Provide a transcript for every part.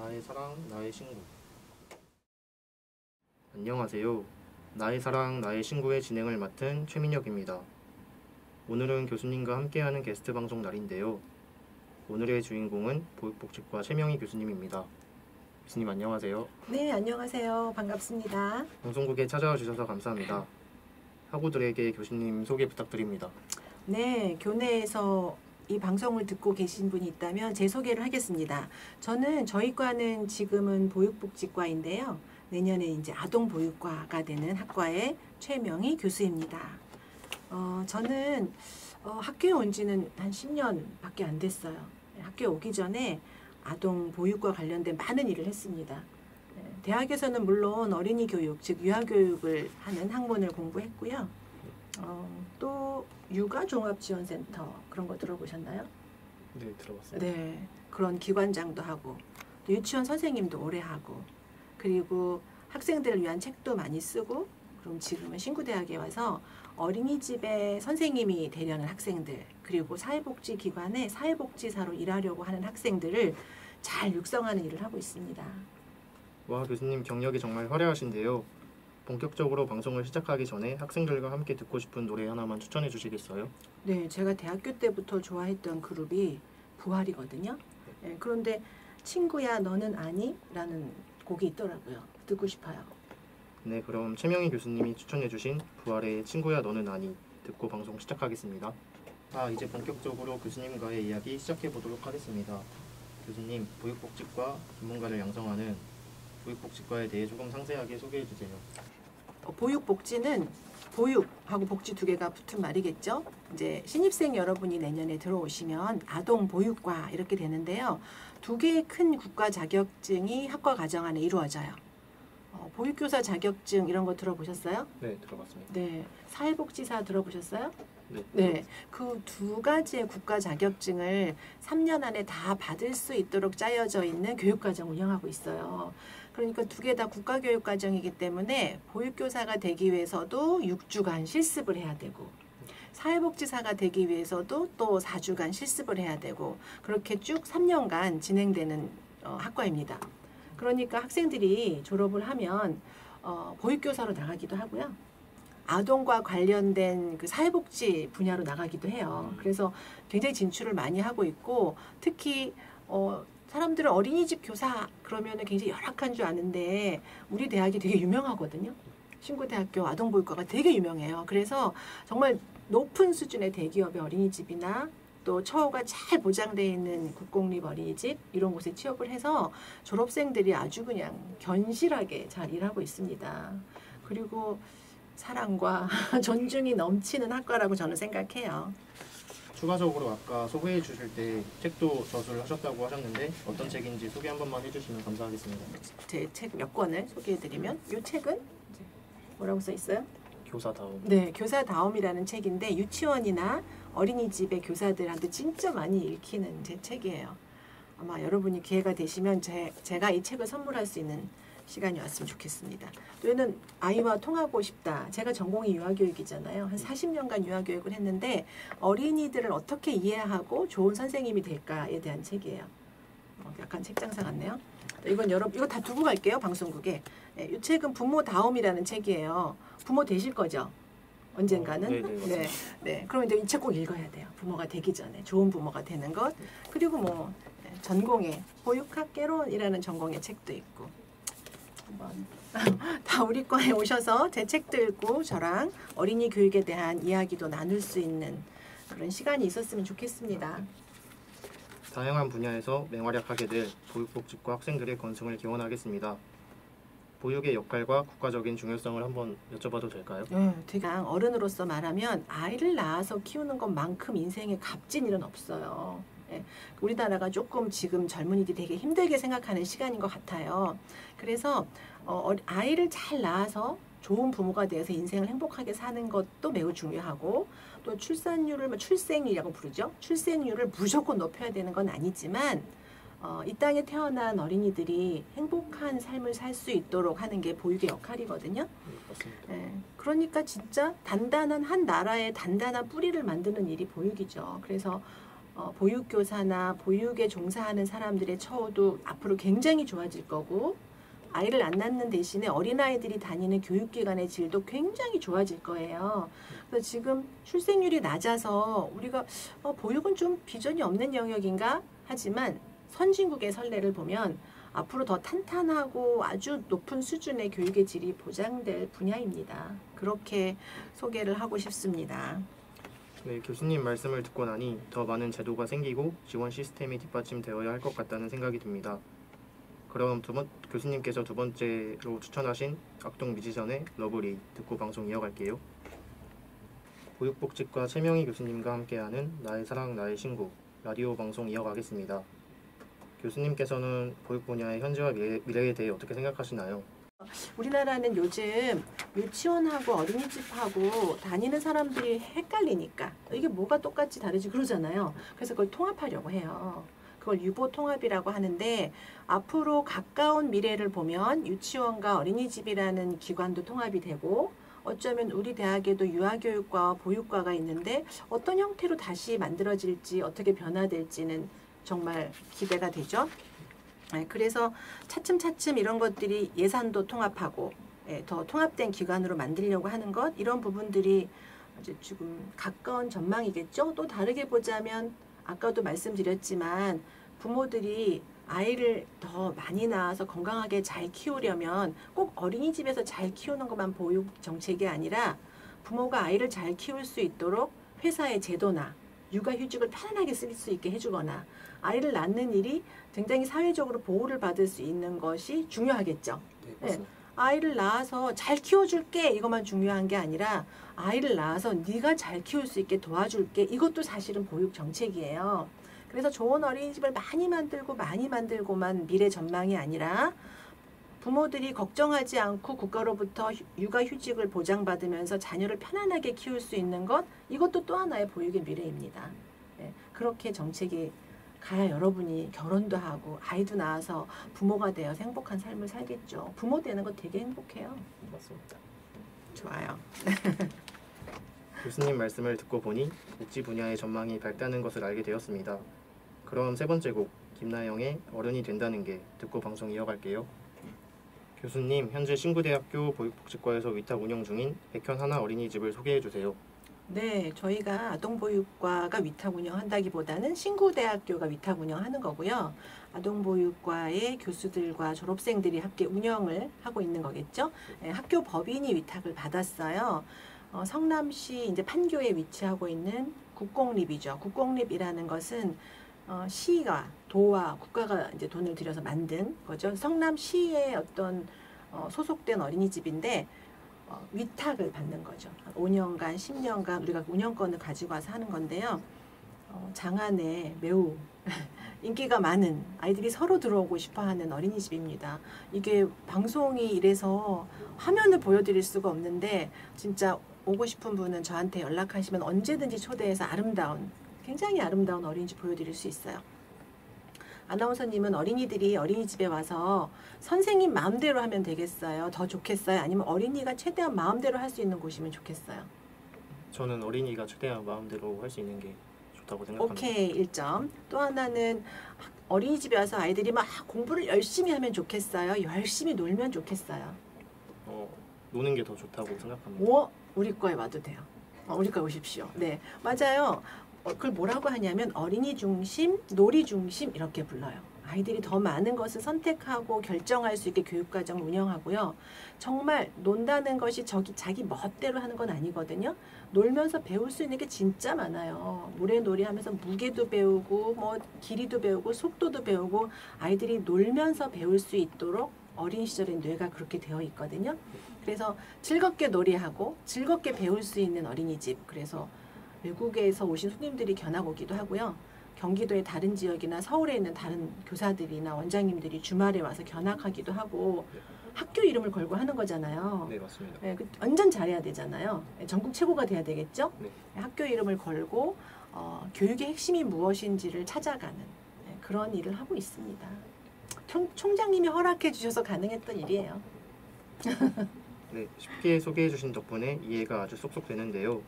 나의 사랑, 나의 친구. 안녕하세요. 나의 사랑, 나의 친구의 진행을 맡은 최민혁입니다. 오늘은 교수님과 함께하는 게스트 방송 날인데요. 오늘의 주인공은 보육복지과 최명희 교수님입니다. 교수님 안녕하세요. 네, 안녕하세요. 반갑습니다. 방송국에 찾아와 주셔서 감사합니다. 학우들에게 교수님 소개 부탁드립니다. 네, 교내에서 이 방송을 듣고 계신 분이 있다면 제 소개를 하겠습니다. 저희 과는 지금은 보육복지과인데요. 내년에 이제 아동보육과가 되는 학과의 최명희 교수입니다. 저는 학교에 온 지는 한 10년밖에 안 됐어요. 학교에 오기 전에 아동보육과 관련된 많은 일을 했습니다. 대학에서는 물론 어린이 교육, 즉 유아교육을 하는 학문을 공부했고요. 또 육아종합지원센터 그런 거 들어보셨나요? 네, 들어봤습니다. 네, 그런 기관장도 하고 또 유치원 선생님도 오래 하고 그리고 학생들을 위한 책도 많이 쓰고 그럼 지금은 신구대학에 와서 어린이집에 선생님이 되려는 학생들 그리고 사회복지기관에 사회복지사로 일하려고 하는 학생들을 잘 육성하는 일을 하고 있습니다. 와, 교수님 경력이 정말 화려하신데요. 본격적으로 방송을 시작하기 전에 학생들과 함께 듣고 싶은 노래 하나만 추천해 주시겠어요? 네, 제가 대학교 때부터 좋아했던 그룹이 부활이거든요. 네, 그런데 친구야 너는 아니? 라는 곡이 있더라고요. 듣고 싶어요. 네, 그럼 최명희 교수님이 추천해 주신 부활의 친구야 너는 아니 듣고 방송 시작하겠습니다. 이제 본격적으로 교수님과의 이야기 시작해 보도록 하겠습니다. 교수님, 보육복지과 전문가를 양성하는 보육복지과에 대해 조금 상세하게 소개해 주세요. 보육복지는 보육하고 복지 두 개가 붙은 말이겠죠. 이제 신입생 여러분이 내년에 들어오시면 아동보육과 이렇게 되는데요. 두 개의 큰 국가 자격증이 학과 과정 안에 이루어져요. 보육교사 자격증 이런 거 들어보셨어요? 네, 들어봤습니다. 네, 사회복지사 들어보셨어요? 네. 네, 그 두 가지의 국가 자격증을 3년 안에 다 받을 수 있도록 짜여져 있는 교육과정 운영하고 있어요. 그러니까 두 개 다 국가교육과정이기 때문에 보육교사가 되기 위해서도 6주간 실습을 해야 되고 사회복지사가 되기 위해서도 또 4주간 실습을 해야 되고 그렇게 쭉 3년간 진행되는 학과입니다. 그러니까 학생들이 졸업을 하면 보육교사로 나가기도 하고요. 아동과 관련된 그 사회복지 분야로 나가기도 해요. 그래서 굉장히 진출을 많이 하고 있고 특히 사람들은 어린이집 교사 그러면은 굉장히 열악한 줄 아는데 우리 대학이 되게 유명하거든요. 신구대학교 아동보육과가 되게 유명해요. 그래서 정말 높은 수준의 대기업의 어린이집이나 또 처우가 잘 보장되어 있는 국공립 어린이집 이런 곳에 취업을 해서 졸업생들이 아주 그냥 견실하게 잘 일하고 있습니다. 그리고 사랑과 존중이 넘치는 학과라고 저는 생각해요. 추가적으로 아까 소개해 주실 때 책도 저술을 하셨다고 하셨는데 어떤 책인지 소개 한 번만 해주시면 감사하겠습니다. 제 책 몇 권을 소개해드리면 이 책은 뭐라고 써 있어요? 교사다움. 네, 교사다움이라는 책인데 유치원이나 어린이집의 교사들한테 진짜 많이 읽히는 제 책이에요. 아마 여러분이 기회가 되시면 제가 이 책을 선물할 수 있는 시간이 왔으면 좋겠습니다. 또 얘는 아이와 통하고 싶다. 제가 전공이 유아교육이잖아요. 한 40년간 유아교육을 했는데 어린이들을 어떻게 이해하고 좋은 선생님이 될까에 대한 책이에요. 약간 책장사 같네요. 이건 이거 다 두고 갈게요. 방송국에. 네, 이 책은 부모다움이라는 책이에요. 부모 되실 거죠? 언젠가는? 네. 네. 그럼 이제 이 책 꼭 읽어야 돼요. 부모가 되기 전에 좋은 부모가 되는 것. 그리고 뭐 전공의 보육학개론이라는 전공의 책도 있고. 한번 다 우리 과에 오셔서 제 책도 읽고 저랑 어린이 교육에 대한 이야기도 나눌 수 있는 그런 시간이 있었으면 좋겠습니다. 다양한 분야에서 맹활약하게 될 보육복지과 학생들의 건승을 기원하겠습니다. 보육의 역할과 국가적인 중요성을 한번 여쭤봐도 될까요? 되게 어른으로서 말하면 아이를 낳아서 키우는 것만큼 인생에 값진 일은 없어요. 우리나라가 조금 지금 젊은이들이 되게 힘들게 생각하는 시간인 것 같아요. 그래서 아이를 잘 낳아서 좋은 부모가 되어서 인생을 행복하게 사는 것도 매우 중요하고 또 출산율을 출생이라고 부르죠. 출생률을 무조건 높여야 되는 건 아니지만 이 땅에 태어난 어린이들이 행복한 삶을 살 수 있도록 하는 게 보육의 역할이거든요. 맞습니다. 그러니까 진짜 단단한 한 나라의 단단한 뿌리를 만드는 일이 보육이죠. 그래서 보육교사나 보육에 종사하는 사람들의 처우도 앞으로 굉장히 좋아질 거고 아이를 안 낳는 대신에 어린아이들이 다니는 교육기관의 질도 굉장히 좋아질 거예요. 그래서 지금 출생률이 낮아서 우리가 보육은 좀 비전이 없는 영역인가 하지만 선진국의 선례를 보면 앞으로 더 탄탄하고 아주 높은 수준의 교육의 질이 보장될 분야입니다. 그렇게 소개를 하고 싶습니다. 네, 교수님 말씀을 듣고 나니 더 많은 제도가 생기고 지원 시스템이 뒷받침되어야 할 것 같다는 생각이 듭니다. 그럼 교수님께서 두 번째로 추천하신 악동 뮤지션의 러브리 듣고 방송 이어갈게요. 보육복지과 최명희 교수님과 함께하는 나의 사랑 나의 신고 라디오 방송 이어가겠습니다. 교수님께서는 보육 분야의 현재와 미래에 대해 어떻게 생각하시나요? 우리나라는 요즘 유치원하고 어린이집하고 다니는 사람들이 헷갈리니까 이게 뭐가 똑같이 다르지 그러잖아요. 그래서 그걸 통합하려고 해요. 그걸 유보 통합이라고 하는데 앞으로 가까운 미래를 보면 유치원과 어린이집이라는 기관도 통합이 되고 어쩌면 우리 대학에도 유아교육과와 보육과가 있는데 어떤 형태로 다시 만들어질지 어떻게 변화될지는 정말 기대가 되죠. 그래서 차츰차츰 이런 것들이 예산도 통합하고 더 통합된 기관으로 만들려고 하는 것 이런 부분들이 이제 지금 가까운 전망이겠죠. 또 다르게 보자면 아까도 말씀드렸지만 부모들이 아이를 더 많이 낳아서 건강하게 잘 키우려면 꼭 어린이집에서 잘 키우는 것만 보육 정책이 아니라 부모가 아이를 잘 키울 수 있도록 회사의 제도나 육아휴직을 편안하게 쓸 수 있게 해주거나 아이를 낳는 일이 굉장히 사회적으로 보호를 받을 수 있는 것이 중요하겠죠. 네, 아이를 낳아서 잘 키워줄게 이것만 중요한 게 아니라 아이를 낳아서 네가 잘 키울 수 있게 도와줄게 이것도 사실은 보육 정책이에요. 그래서 좋은 어린이집을 많이 만들고만 미래 전망이 아니라 부모들이 걱정하지 않고 국가로부터 육아휴직을 보장받으면서 자녀를 편안하게 키울 수 있는 것 이것도 또 하나의 보육의 미래입니다. 그렇게 정책이 가야 여러분이 결혼도 하고 아이도 낳아서 부모가 되어서 행복한 삶을 살겠죠. 부모 되는 거 되게 행복해요. 맞습니다. 좋아요. 교수님 말씀을 듣고 보니 복지 분야의 전망이 밝다는 것을 알게 되었습니다. 그럼 세 번째 곡 김나영의 어른이 된다는 게 듣고 방송 이어갈게요. 교수님, 현재 신구대학교 보육복지과에서 위탁 운영 중인 백현 하나 어린이집을 소개해 주세요. 네, 저희가 아동보육과가 위탁 운영한다기보다는 신구대학교가 위탁 운영하는 거고요. 아동보육과의 교수들과 졸업생들이 함께 운영을 하고 있는 거겠죠. 학교 법인이 위탁을 받았어요. 성남시 이제 판교에 위치하고 있는 국공립이죠. 국공립이라는 것은 시가 도와 국가가 이제 돈을 들여서 만든 거죠. 성남시의 어떤 소속된 어린이집인데 위탁을 받는 거죠. 5년간, 10년간 우리가 운영권을 가지고 와서 하는 건데요. 장안에 매우 인기가 많은 아이들이 서로 들어오고 싶어하는 어린이집입니다. 이게 방송이 이래서 화면을 보여드릴 수가 없는데 진짜 오고 싶은 분은 저한테 연락하시면 언제든지 초대해서 굉장히 아름다운 어린이집 보여드릴 수 있어요. 아나운서님은 어린이들이 어린이집에 와서 선생님 마음대로 하면 되겠어요? 더 좋겠어요? 아니면 어린이가 최대한 마음대로 할 수 있는 곳이면 좋겠어요? 저는 어린이가 최대한 마음대로 할 수 있는 게 좋다고 생각합니다. 오케이, 1점. 또 하나는 어린이집에 와서 아이들이 막 공부를 열심히 하면 좋겠어요? 열심히 놀면 좋겠어요? 노는 게 더 좋다고 생각합니다. 우리 과에 와도 돼요. 우리 과에 오십시오. 네, 맞아요. 그걸 뭐라고 하냐면 어린이 중심, 놀이 중심 이렇게 불러요. 아이들이 더 많은 것을 선택하고 결정할 수 있게 교육과정을 운영하고요. 정말 논다는 것이 자기 멋대로 하는 건 아니거든요. 놀면서 배울 수 있는 게 진짜 많아요. 모래놀이 하면서 무게도 배우고 길이도 배우고 속도도 배우고 아이들이 놀면서 배울 수 있도록 어린 시절의 뇌가 그렇게 되어 있거든요. 그래서 즐겁게 놀이하고 즐겁게 배울 수 있는 어린이집. 그래서 외국에서 오신 손님들이 견학 오기도 하고요. 경기도의 다른 지역이나 서울에 있는 다른 교사들이나 원장님들이 주말에 와서 견학하기도 하고 학교 이름을 걸고 하는 거잖아요. 네, 맞습니다. 완전 잘해야 되잖아요. 전국 최고가 돼야 되겠죠. 네. 학교 이름을 걸고 교육의 핵심이 무엇인지를 찾아가는 그런 일을 하고 있습니다. 총장님이 허락해 주셔서 가능했던 일이에요. 네, 쉽게 소개해 주신 덕분에 이해가 아주 쏙쏙 되는데요.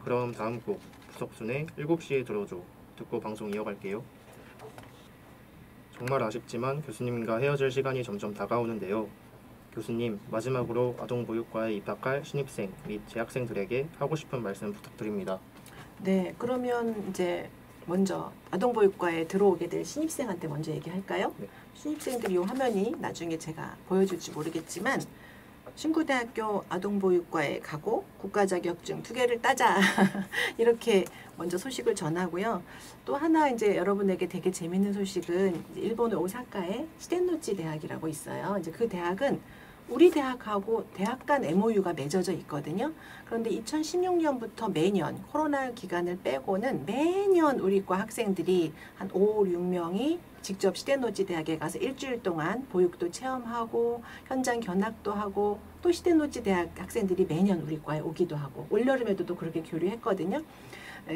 그럼 다음 곡 부석순의 7시에 들어줘 듣고 방송 이어갈게요. 정말 아쉽지만 교수님과 헤어질 시간이 점점 다가오는데요. 교수님, 마지막으로 아동보육과에 입학할 신입생 및 재학생들에게 하고 싶은 말씀 부탁드립니다. 네, 그러면 이제 먼저 아동보육과에 들어오게 될 신입생한테 먼저 얘기할까요? 네. 신입생들이 이 화면이 나중에 제가 보여줄지 모르겠지만 신구대학교 아동보육과에 가고 국가자격증 2개를 따자 이렇게 먼저 소식을 전하고요. 또 하나 이제 여러분에게 되게 재밌는 소식은 이제 일본의 오사카에 시덴노치 대학이라고 있어요. 이제 그 대학은 우리 대학하고 대학 간 MOU가 맺어져 있거든요. 그런데 2016년부터 매년 코로나 기간을 빼고는 매년 우리과 학생들이 한 5, 6명이 직접 시덴노치 대학에 가서 일주일 동안 보육도 체험하고 현장 견학도 하고 또 시덴노치 대학 학생들이 매년 우리과에 오기도 하고 올여름에도 또 그렇게 교류했거든요.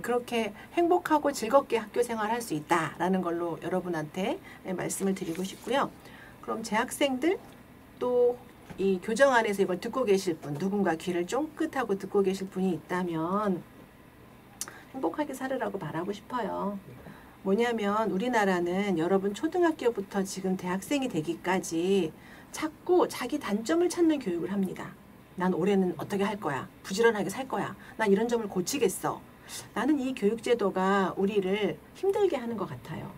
그렇게 행복하고 즐겁게 학교 생활할 수 있다라는 걸로 여러분한테 말씀을 드리고 싶고요. 그럼 재학생들 또 이 교정 안에서 이걸 듣고 계실 분, 누군가 귀를 쫑긋하고 듣고 계실 분이 있다면 행복하게 살으라고 말하고 싶어요. 뭐냐면 우리나라는 여러분 초등학교부터 지금 대학생이 되기까지 자꾸 자기 단점을 찾는 교육을 합니다. 난 올해는 어떻게 할 거야. 부지런하게 살 거야. 난 이런 점을 고치겠어. 나는 이 교육제도가 우리를 힘들게 하는 것 같아요.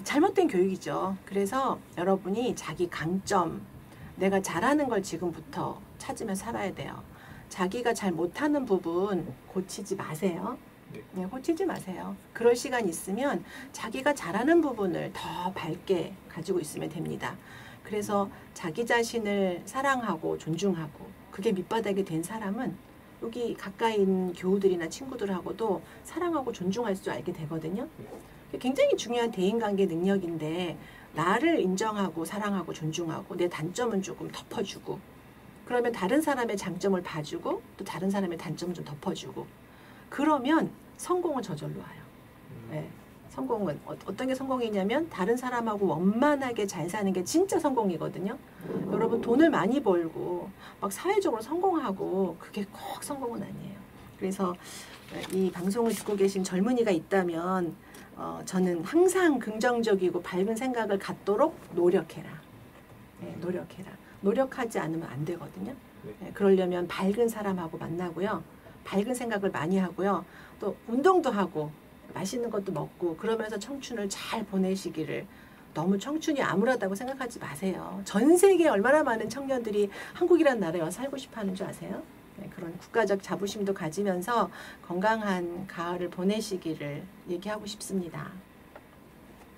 잘못된 교육이죠. 그래서 여러분이 자기 강점, 내가 잘하는 걸 지금부터 찾으며 살아야 돼요. 자기가 잘 못하는 부분 고치지 마세요. 네, 고치지 마세요. 그럴 시간 있으면 자기가 잘하는 부분을 더 밝게 가지고 있으면 됩니다. 그래서 자기 자신을 사랑하고 존중하고 그게 밑바닥이 된 사람은 여기 가까이 있는 교우들이나 친구들하고도 사랑하고 존중할 줄 알게 되거든요. 굉장히 중요한 대인관계 능력인데 나를 인정하고 사랑하고 존중하고 내 단점은 조금 덮어주고 그러면 다른 사람의 장점을 봐주고 또 다른 사람의 단점을 좀 덮어주고 그러면 성공은 저절로 와요. 네, 성공은 어떤 게 성공이냐면 다른 사람하고 원만하게 잘 사는 게 진짜 성공이거든요. 여러분 돈을 많이 벌고 막 사회적으로 성공하고 그게 꼭 성공은 아니에요. 그래서 이 방송을 듣고 계신 젊은이가 있다면 저는 항상 긍정적이고 밝은 생각을 갖도록 노력해라. 네, 노력해라. 노력하지 않으면 안 되거든요. 네, 그러려면 밝은 사람하고 만나고요. 밝은 생각을 많이 하고요. 또 운동도 하고 맛있는 것도 먹고 그러면서 청춘을 잘 보내시기를 너무 청춘이 암울하다고 생각하지 마세요. 전 세계에 얼마나 많은 청년들이 한국이라는 나라에 와서 살고 싶어 하는 줄 아세요? 네, 그런 국가적 자부심도 가지면서 건강한 가을을 보내시기를 얘기하고 싶습니다.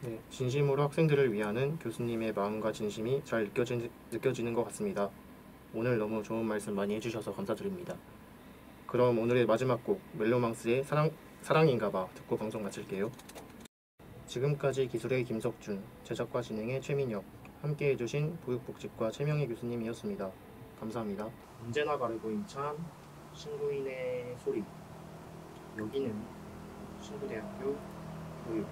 네, 진심으로 학생들을 위하는 교수님의 마음과 진심이 잘 느껴지는 것 같습니다. 오늘 너무 좋은 말씀 많이 해주셔서 감사드립니다. 그럼 오늘의 마지막 곡 멜로망스의 사랑인가봐 듣고 방송 마칠게요. 지금까지 기술의 김석준, 제작과 진행의 최민혁, 함께 해주신 보육복지과 최명희 교수님이었습니다. 감사합니다. 언제나 바르고 힘찬 신구인의 소리. 여기는 신구대학교 보육